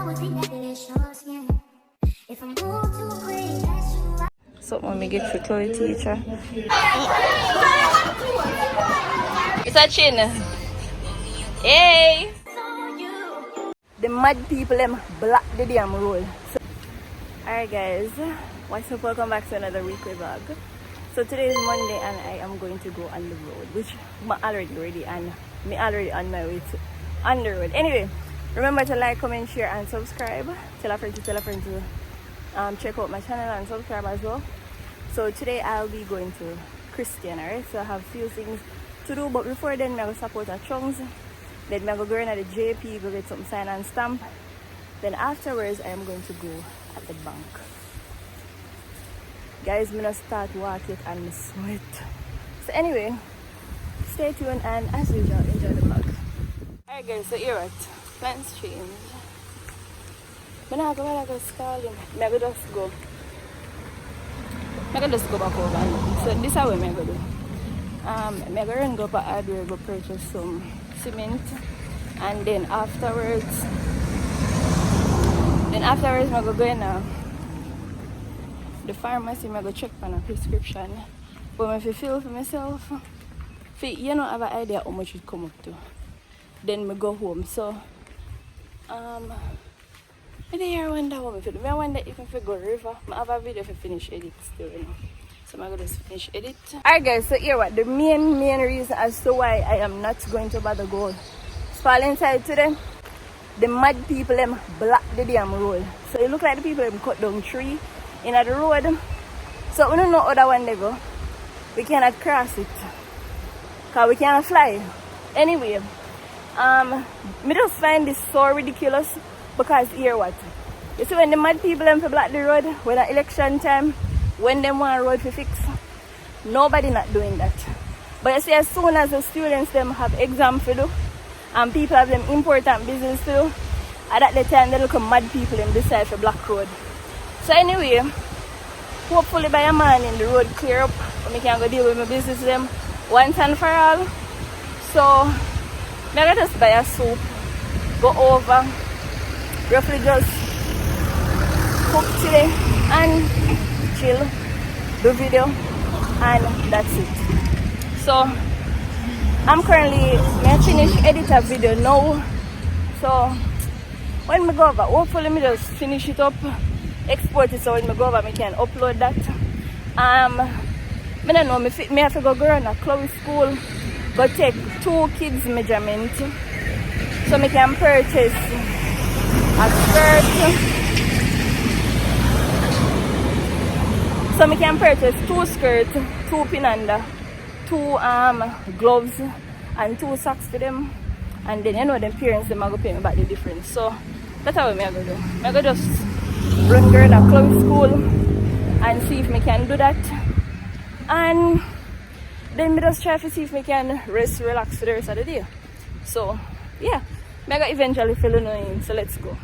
Something when me get for Chloe teacher. It's a chin. Hey! The mad people them block the damn road. So, alright guys, what's up? Welcome back to another weekly vlog. So today is Monday and I am going to go on the road, which I'm already ready and me already on my way to on the road. Anyway, remember to like, comment, share and subscribe. Tell a friend to check out my channel and subscribe as well. So today I'll be going to Christian, alright? So I have a few things to do, but before then I will support our chunks. Then I will go in at the JP, go get some sign and stamp. Then afterwards I am going to go at the bank. Guys, I'm gonna start walking and I sweat. So anyway, stay tuned and as usual, enjoy the vlog. Alright guys, so here what? Plans change. I'm not going to go stalling. I'm going to just go. I'm going to just go back over. So this is what I'm going to do. I'm going to go to hardware, go purchase some cement. And then afterwards, I'm going to go in the pharmacy. I'm going to check for a prescription. But if I feel for myself, you don't have an idea how much it come up to. Then I go home. So, I wonder what I wonder if I go river. I have a video if I finish edit still, you know. So I'm going to just finish edit. Alright guys, so here what the main reason as to why I am not going to bother go spalling inside today. The mad people them block the damn road. So it look like the people them cut down tree in the road. So we don't know other one they go. We cannot cross it. Cause we cannot fly. Anyway, me just find this so ridiculous. Because here what? You see when the mad people them for block the road, when the election time, when them want road to fix, nobody not doing that. But you see as soon as the students them have exam to do, and people have them important business to do, at that time they look at mad people them decide for block road. So anyway, hopefully by a morning the road clear up, and we can go deal with my business them once and for all. So I'm gonna just buy a soup, go over, roughly just cook today and chill, do video, and that's it. So I'm currently finish edit a video now. So when I go over, hopefully I just finish it up, export it so when I go over I can upload that. I don't know, me have to go around a Chloe school, go take 2 kids measurement so I can purchase a skirt. So I can purchase 2 skirts, 2 pinanda, 2 gloves and 2 socks for them. And then you know them parents them are going to pay me back the difference. So that's how I'm going to do. I'm going to just run girl at Chloe school and see if I can do that. And then I just try to see if I can rest, relax for the rest of the day. So yeah, I'm going to eventually fill in. So let's go.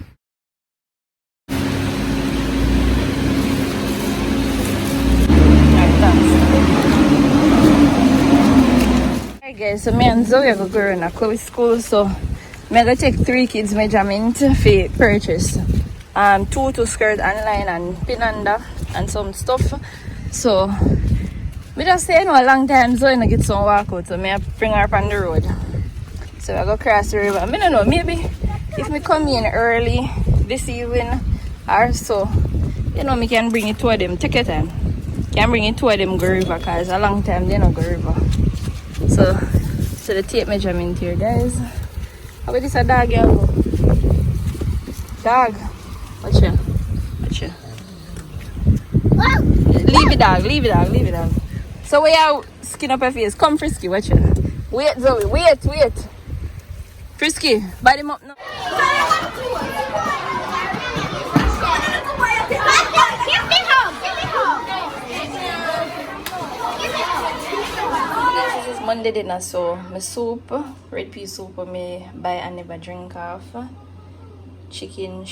Alright guys, so me and Zoe are going to go in a Chloe school. So I'm going to take 3 kids measurement for purchase 2 skirt online and pinanda and some stuff. So we just say, you know, a long time Zoe to get some workout, so I bring her up on the road. So I go cross the river. I don't know, maybe if we come in early this evening or so, you know, me can bring it to them. Take your time. Can bring it to them go river because a long time they don't go river. So the tape measurement here, guys. How about this a dog, y'all? Dog. Watch here. Watch here. Leave it, dog. Leave it, dog. Leave it, dog. So we are skin up your face. Come, Frisky. Watch it. Wait, Zoe. Wait. Frisky, bite him up now. This is Monday dinner, so my soup, red pea soup, me buy and never drink off. Chicken.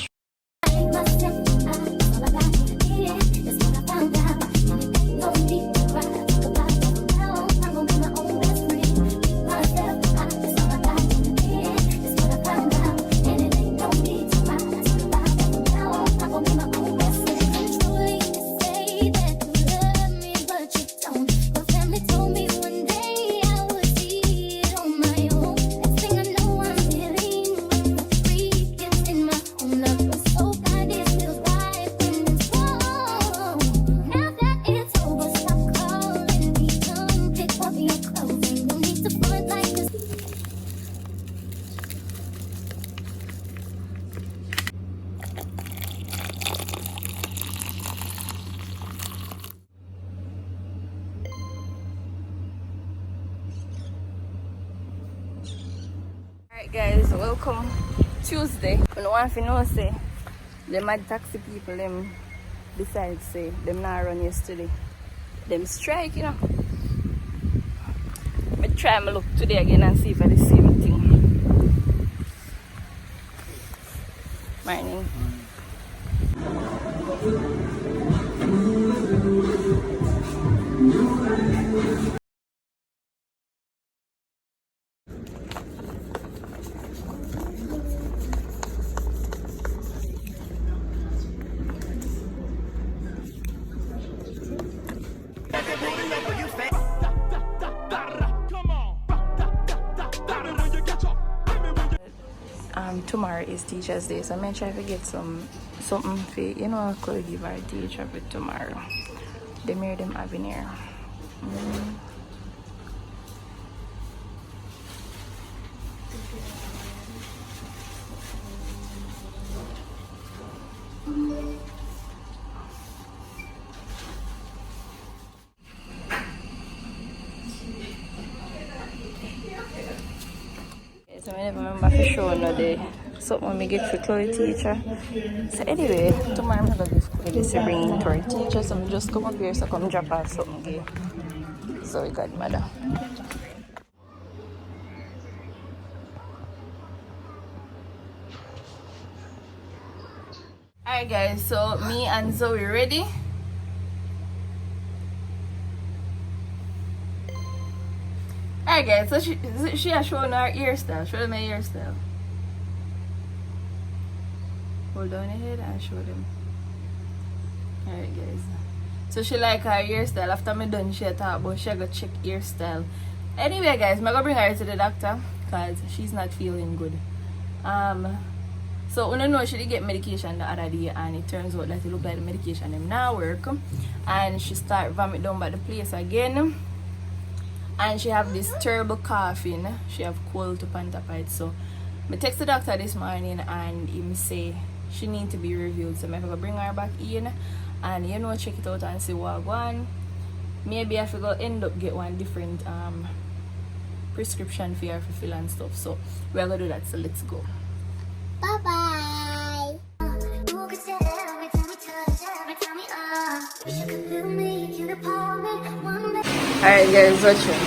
Guys, welcome Tuesday. I don't want to know say the mad taxi people them decide say them not run yesterday. Them strike, you know. I try my look today again and see if I the same thing. Morning. Tomorrow is Teacher's Day, so I'm gonna try to get something for I could give our teacher for tomorrow. They made them having here. So I never remember for sure no day. Something I get for Chloe teacher. So anyway, tomorrow I'm gonna give Chloe this to bring to her teacher. So I'm just come up here so come drop her something here. So we got mother. Alright guys, so me and Zoe ready. Alright guys, so she has shown her hairstyle. Show them my hairstyle. Hold down your head and show them. Alright guys. So she like her hairstyle. After me done she talk about she go check hairstyle. Anyway guys, I'm gonna bring her to the doctor because she's not feeling good. So when I know she did get medication the other day and it turns out that it look like the medication them now work. And she start vomit down by the place again. And she have this terrible coughing. She have cold to pantapite. So I text the doctor this morning and him say she need to be reviewed. So I'm going to bring her back in and check it out and see what one. Maybe I go end up get one different prescription for her for fill and stuff. So we're gonna do that. So let's go. Bye bye. Alright guys, watch it.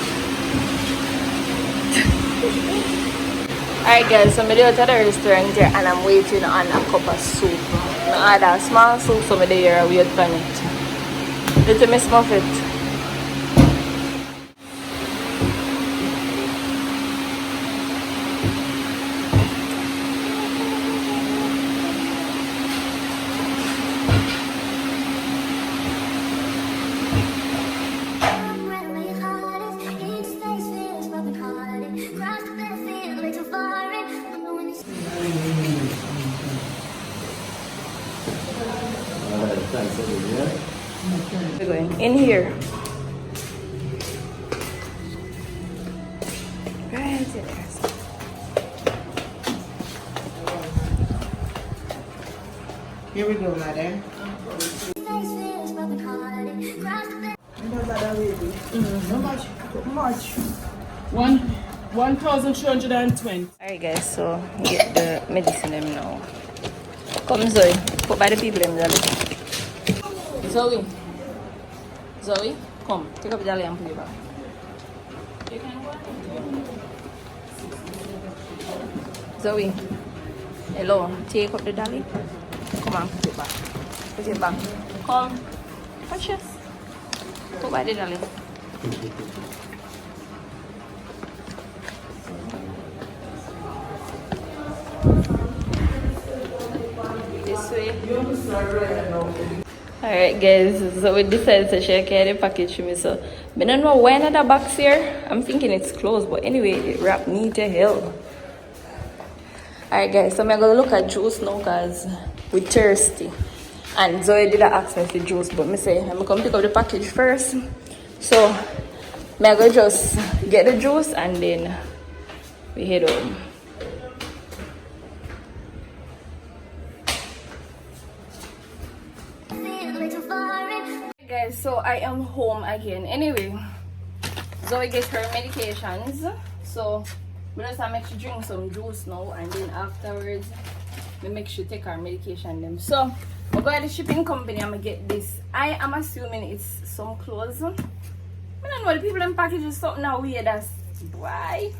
Alright guys, so I'm at the restaurant here and I'm waiting on a cup of soup. I ordered a small soup, so I'm there and wait for it. Let me smuff it. We're going in here. Right there. Here we go, madam. How much? How much? 1,220. Alright guys, so get the medicine them now. Come Zoe, put by the people them there. Zoe, come, take up the dolly and put it back. You can go on. Zoe, hello, take up the dolly. Come on, put it back. Put it back. Come, precious. Put by the dolly. This way. Alright guys, so we decided to share the package for me. So I don't know why another box here. I'm thinking it's closed, but anyway, it wrapped neat to hell. Alright guys, so I'm gonna look at juice now because we're thirsty. And Zoe did ask me for juice, but I say I'm gonna pick up the package first. So I'm gonna just get the juice and then we head home. Guys, so I am home again. Anyway, Zoe gets her medications. So But just I make she drink some juice now, and then afterwards we make sure take our medication them. So I go to the shipping company and I get this. I am assuming it's some clothes. I don't know, the people in package is something now weird. That's why.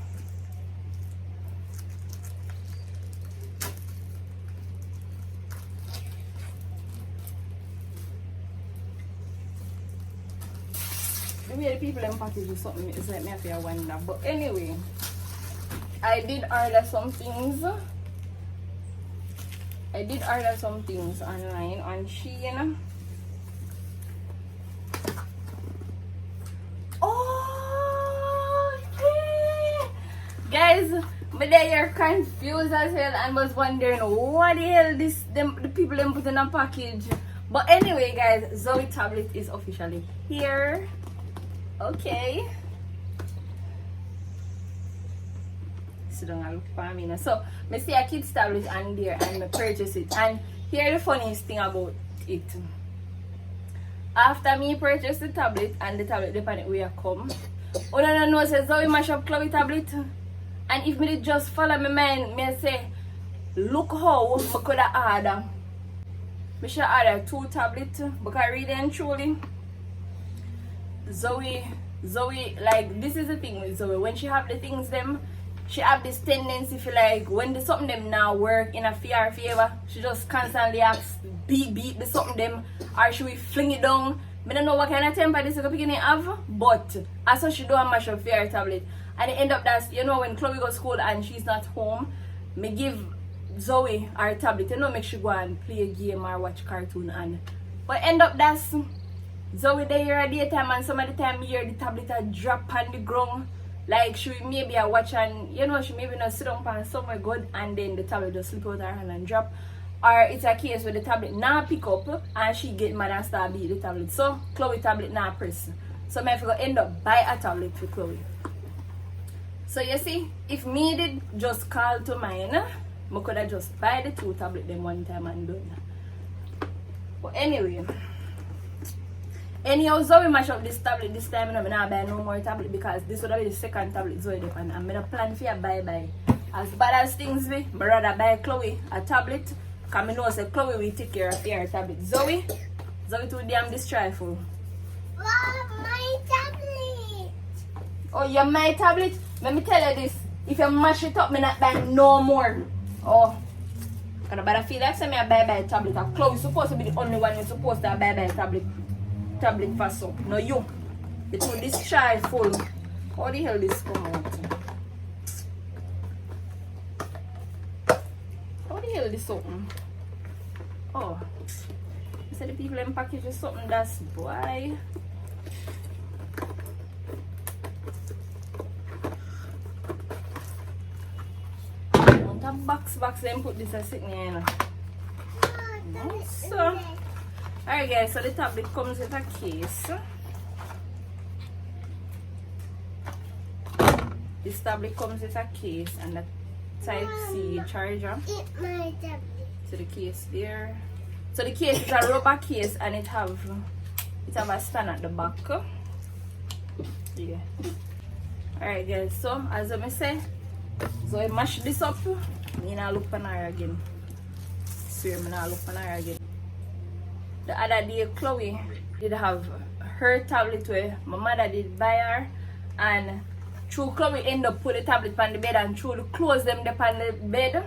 The way the people in package is something is like me have to wonder. But anyway, I did order some things. Online on Shein. Oh, yeah. Guys, but then you're confused as hell and was wondering what the hell the people them put in a package. But anyway, guys, Zoe tablet is officially here. Okay. So don't look for me now. So I see a kid's tablet on there and I purchase it. And here the funniest thing about it. After me purchase the tablet and the tablet depending where I come. Oh no no says Zoe mash up Chloe tablet. And if me just follow my mind, me say look how I could have ordered. I should order 2 tablets because really and truly Zoe, like this is the thing with Zoe. When she have the things them, she have this tendency for like when the something them now work in a fear favor, she just constantly asks beat the something them or she will fling it down. I don't know what kind of temper this little beginning have, but as so she do a mash up for her tablet. And it end up that when Chloe goes to school and she's not home, me give Zoe our tablet, make she go and play a game or watch cartoon and but end up that's Zoe there here at daytime and some of the time here the tablet a drop on the ground. Like she maybe a watch and she maybe not sit down on somewhere good and then the tablet just slip out her hand and drop. Or it's a case where the tablet not pick up and she get mad and start beat the tablet. So Chloe tablet not press. So I have to end up buy a tablet for Chloe. So you see, if me did just call to mine, I could have just buy the 2 tablets them one time and done. But anyway. Anyhow, Zoe mash up this tablet this time and I'm not buy no more tablet because this would be the second tablet Zoe did and I'm gonna plan for a bye. As bad as things be, but rather buy Chloe a tablet. Cause I know say Chloe will take care of her tablet. Zoe too damn distressful. Wow, my tablet. Oh, you're my tablet? Let me tell you this. If you mash it up, me not buy no more. Oh. But I feel like I buy tablet. Chloe supposed to be the only one who's supposed to buy tablet for so. No you. It will this child full. How the hell this come out? How the hell this open? Oh. I said the people in package is something that's boy. Box then put this as sitting here. So alright guys, so the tablet comes with a case. This tablet comes with a case and a type C charger. My tablet. So the case there. So the case is a rubber case and it have a stand at the back. Yeah. Alright guys, so as I say, so I mash this up. I now look for her again. Swear I now look for her again. The other day Chloe did have her tablet where my mother did buy her and through Chloe end up put the tablet on the bed and through the clothes them up on the bed.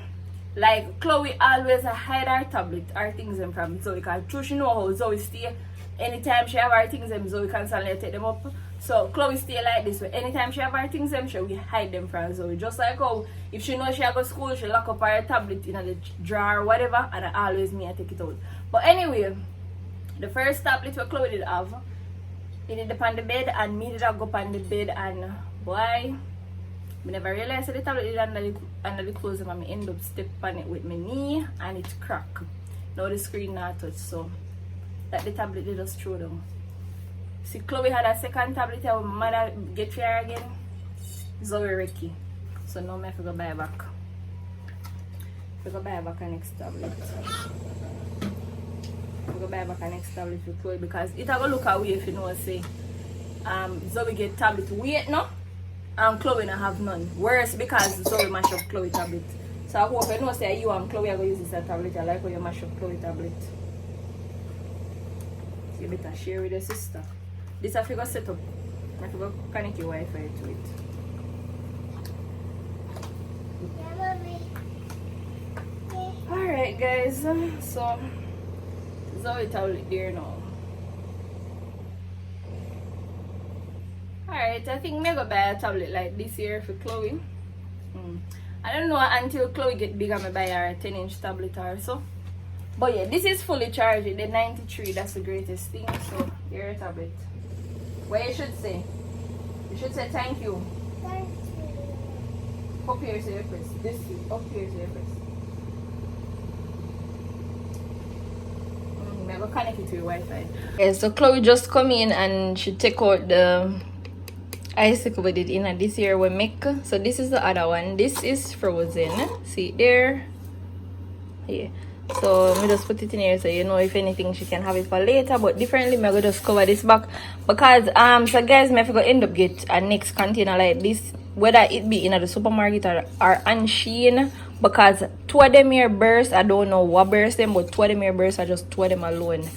Like Chloe always hide her tablet, her things them from Zoe because true she know how Zoe stay. Anytime she have her things them Zoe constantly take them up. So Chloe stay like this way. Anytime she have her things them she will hide them from Zoe. Just like how if she know she go to school she lock up her tablet in the drawer or whatever and I always me I take it out. But anyway, the first tablet what Chloe did have, it did up on the bed and me did go up on the bed and boy, I never realized that the tablet did under the clothes and I end up step on it with my knee and it crack. Now the screen not touch so that the tablet did just throw down. See Chloe had a second tablet and my mother get here again. Zoe Ricky. So now I have to go buy back. I go buy back a next tablet. I go buy back a next tablet for Chloe because it will look away if you know say Zoe get tablet weight no. and Chloe I have none. Worse because Zoe mash up Chloe tablet. So I hope you know say you and Chloe are going to use this tablet. I like how you mash up Chloe tablet. So you better share with your sister. This I figure set up. I figure connect your Wi-Fi to it. Yeah, mommy. Alright guys, so Zoe tablet there now. Alright, I think I'm gonna buy a tablet like this here for Chloe. I don't know until Chloe get bigger, I buy her a 10-inch tablet or so. But yeah, this is fully charged. The 93, that's the greatest thing. So here a tablet. What you should say? You should say thank you. Thank you. Up here to your press. This up here to your press. I'm gonna connect it to your Wi-Fi. Yeah, so Chloe just come in and she take out the icicle with it in, and this here we make. So this is the other one. This is frozen. See it there? Yeah. So me just put it in here so you know if anything she can have it for later. But differently, me gonna just cover this back because so guys, me gonna end up get a next container like this, whether it be in the supermarket or on Shein, because two of them here burst. I don't know what burst them, but two of them here burst. I just two of them alone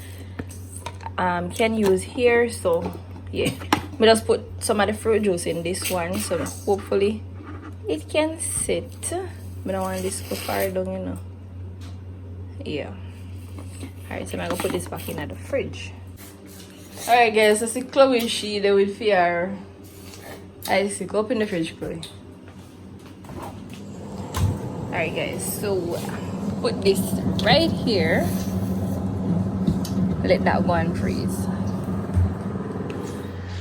can use here. So yeah, me just put some of the fruit juice in this one, so hopefully it can sit. Me don't want this to go far down, you know. Yeah. Alright, so I'm gonna put this back in the fridge. Alright guys, so see Chloe she there with fear icicle up in the fridge, Chloe. Alright guys, so put this right here. Let that go and freeze.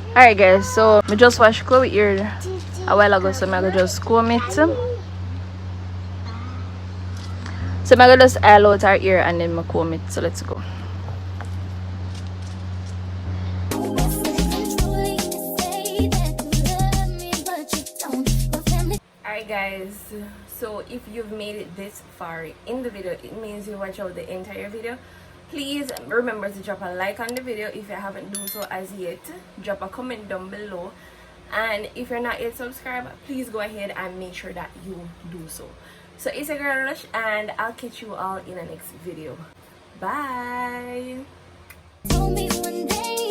Alright guys, so I just washed Chloe ear a while ago, so I'm gonna just comb it. So I'm gonna just oil out our ear and then I comb it. So let's go. Alright guys, so if you've made it this far in the video, it means you watch out the entire video. Please remember to drop a like on the video if you haven't done so as yet. Drop a comment down below. And if you're not yet subscribed, please go ahead and make sure that you do so. So it's a girl Rush, and I'll catch you all in the next video. Bye. Told me one day